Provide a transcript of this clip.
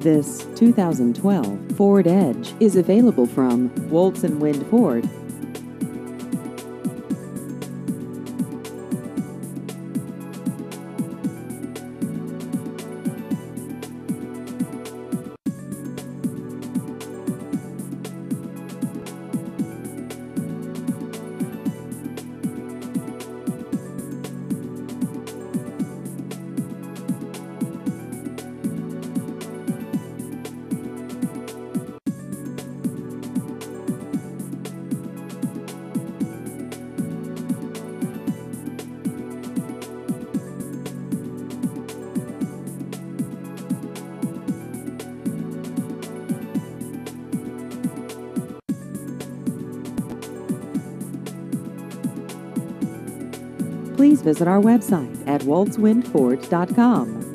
This 2012 Ford Edge is available from Woltz and Wind Ford. Please visit our website at woltzwindford.com.